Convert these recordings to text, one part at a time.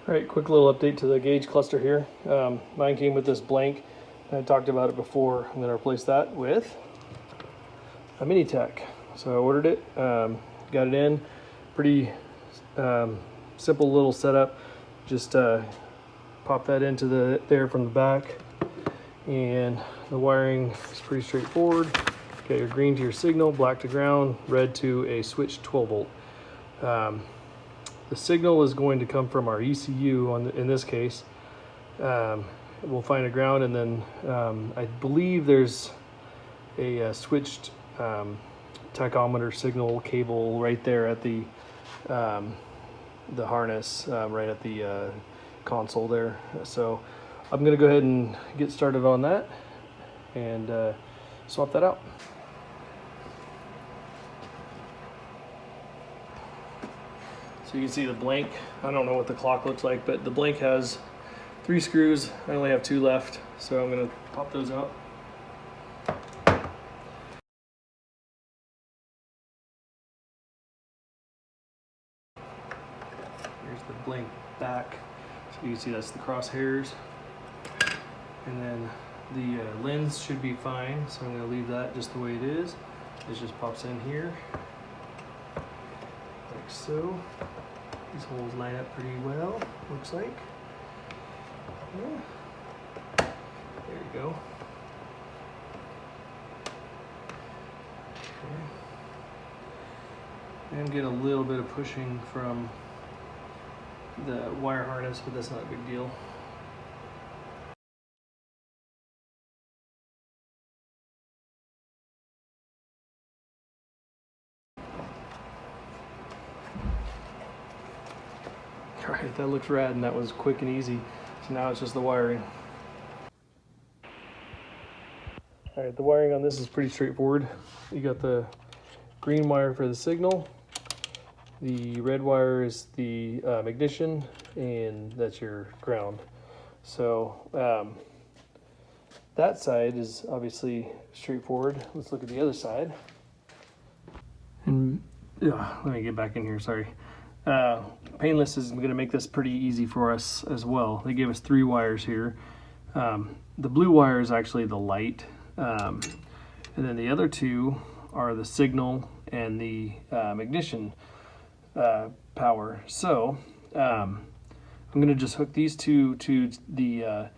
All right, quick little update to the gauge cluster here. Mine came with this blank. I talked about it before. I'm going to replace that with a mini Tach. So I ordered it, got it in. Pretty simple little setup. Just pop that into there from the back, and the wiring is pretty straightforward. Got your green to your signal, black to ground, red to a switched 12 volt. The signal is going to come from our ECU in this case. We'll find a ground, and then I believe there's a switched tachometer signal cable right there at the harness, right at the console there. So I'm gonna go ahead and get started on that and swap that out. So you can see the blank. I don't know what the clock looks like, but the blank has 3 screws. I only have 2 left, so I'm gonna pop those out. Here's the blank back. So you can see that's the crosshairs. And then the lens should be fine, so I'm gonna leave that just the way it is. It just pops in here, like so. These holes line up pretty well, looks like. Yeah. There you go. Okay. And get a little bit of pushing from the wire harness, but that's not a big deal. All right, that looks rad, and that was quick and easy. So now it's just the wiring. All right, the wiring on this is pretty straightforward. You got the green wire for the signal. The red wire is the ignition, and that's your ground. So that side is obviously straightforward. Let's look at the other side. And let me get back in here, sorry. Painless is going to make this pretty easy for us as well. They gave us 3 wires here. The blue wire is actually the light, and then the other 2 are the signal and the ignition power. So I'm going to just hook these 2 to the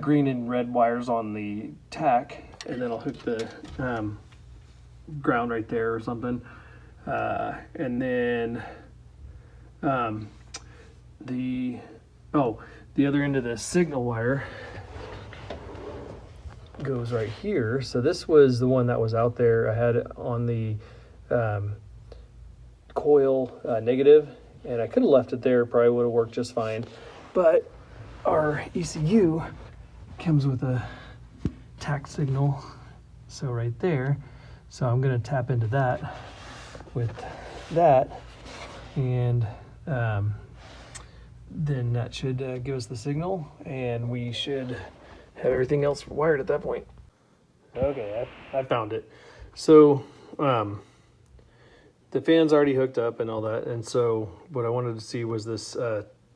green and red wires on the Tach, and then I'll hook the ground right there or something, and then the other end of the signal wire goes right here. So this was the one that was out there. I had it on the coil negative, and I could have left it there, probably would have worked just fine, but our ECU comes with a Tach signal, so right there. So I'm going to tap into that with that, and then that should give us the signal, and we should have everything else wired at that point. Okay, I found it. So the fan's already hooked up and all that, and so what I wanted to see was this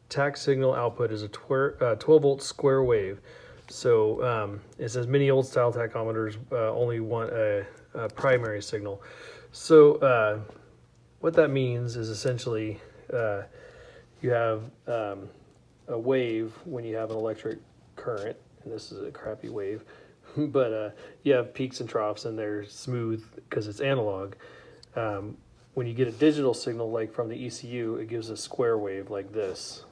Tach signal output is a 12 volt square wave. So it says many old style tachometers only want a primary signal. So what that means is essentially you have a wave when you have an electric current, and this is a crappy wave, but you have peaks and troughs, and they're smooth because it's analog. When you get a digital signal like from the ECU, it gives a square wave like this.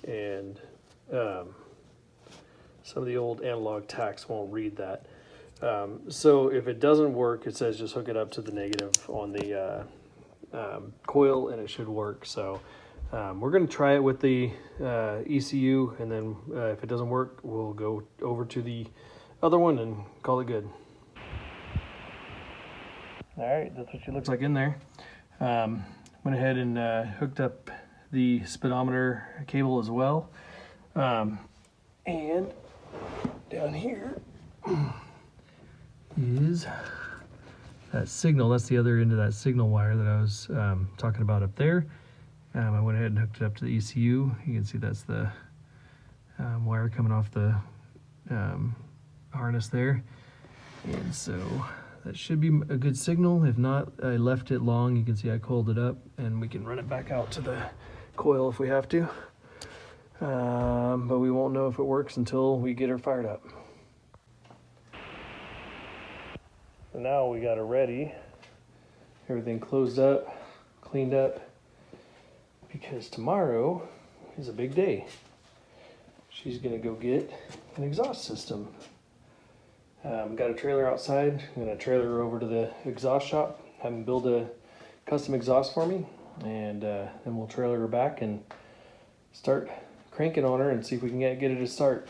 And some of the old analog Tachs won't read that. So if it doesn't work, it says just hook it up to the negative on the coil, and it should work. So we're going to try it with the ECU, and then if it doesn't work, we'll go over to the other one and call it good. All right, that's what she looks like in there. Went ahead and hooked up the speedometer cable as well. And down here is that signal. That's the other end of that signal wire that I was talking about up there. I went ahead and hooked it up to the ECU. You can see that's the wire coming off the harness there. And so that should be a good signal. If not, I left it long. You can see I coiled it up, and we can run it back out to the coil if we have to. But we won't know if it works until we get her fired up. So now we got her ready. Everything closed up, cleaned up, because tomorrow is a big day. She's gonna go get an exhaust system. Got a trailer outside. I'm gonna trailer her over to the exhaust shop, have them build a custom exhaust for me, and then we'll trailer her back and start cranking on her and see if we can get it to start.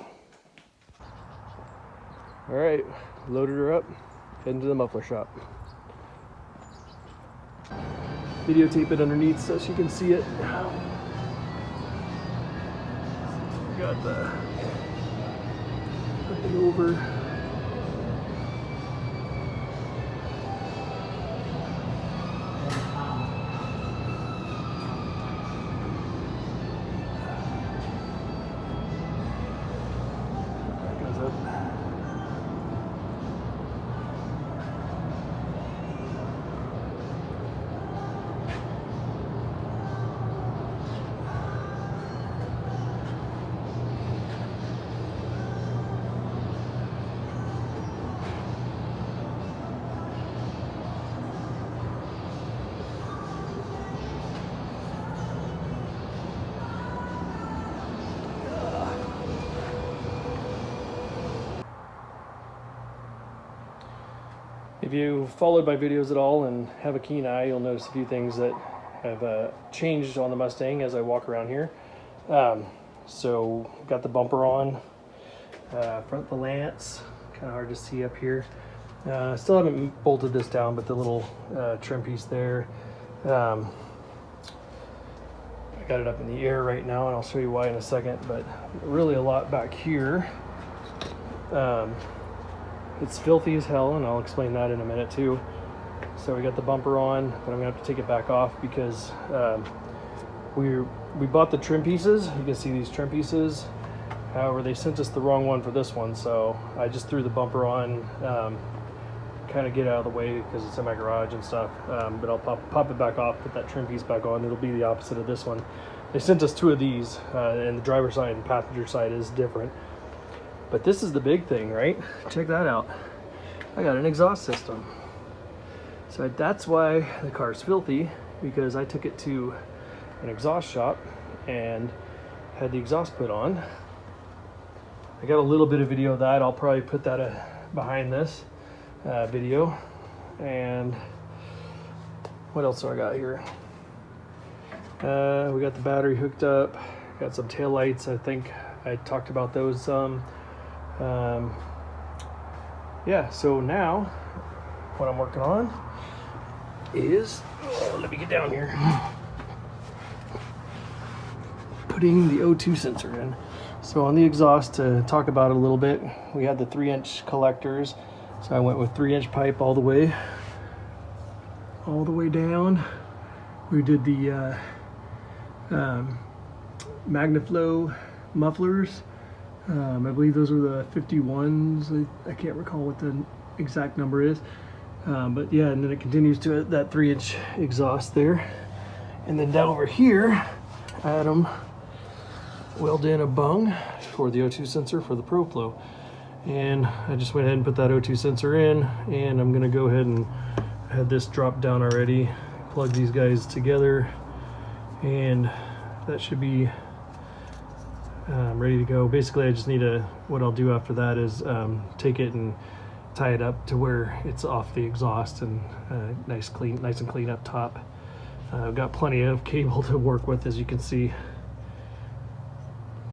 All right, loaded her up, heading to the muffler shop. Videotape it underneath so she can see it. Got the flip it over. That goes up. If you followed my videos at all and have a keen eye, you'll notice a few things that have changed on the Mustang as I walk around here. So got the bumper on, front the lance, kind of hard to see up here. Still haven't bolted this down, but the little trim piece there. I got it up in the air right now, and I'll show you why in a second, but really a lot back here. It's filthy as hell, and I'll explain that in a minute too. So we got the bumper on, but I'm gonna have to take it back off because we bought the trim pieces. You can see these trim pieces. However, they sent us the wrong one for this one, so I just threw the bumper on, kind of get out of the way because it's in my garage and stuff. But I'll pop it back off, put that trim piece back on. It'll be the opposite of this one. They sent us two of these, and the driver's side and passenger side is different. But this is the big thing, right? Check that out. I got an exhaust system. So that's why the car's filthy, because I took it to an exhaust shop and had the exhaust put on. I got a little bit of video of that. I'll probably put that behind this video. And what else do I got here? We got the battery hooked up. Got some tail lights. I think I talked about those some. Yeah, so now what I'm working on is, let me get down here, putting the O2 sensor in. So on the exhaust, to talk about it a little bit, we had the 3-inch collectors, so I went with 3-inch pipe all the way down. We did the MagnaFlow mufflers. I believe those were the 51s. I can't recall what the exact number is. But yeah, and then it continues to that 3-inch exhaust there. And then down over here, I had them weld in a bung for the O2 sensor for the ProFlow. And I just went ahead and put that O2 sensor in, and I'm gonna go ahead and I had this drop down already, plug these guys together, and that should be ready to go. Basically, I just need what I'll do after that is take it and tie it up to where it's off the exhaust and nice and clean up top. I've got plenty of cable to work with, as you can see.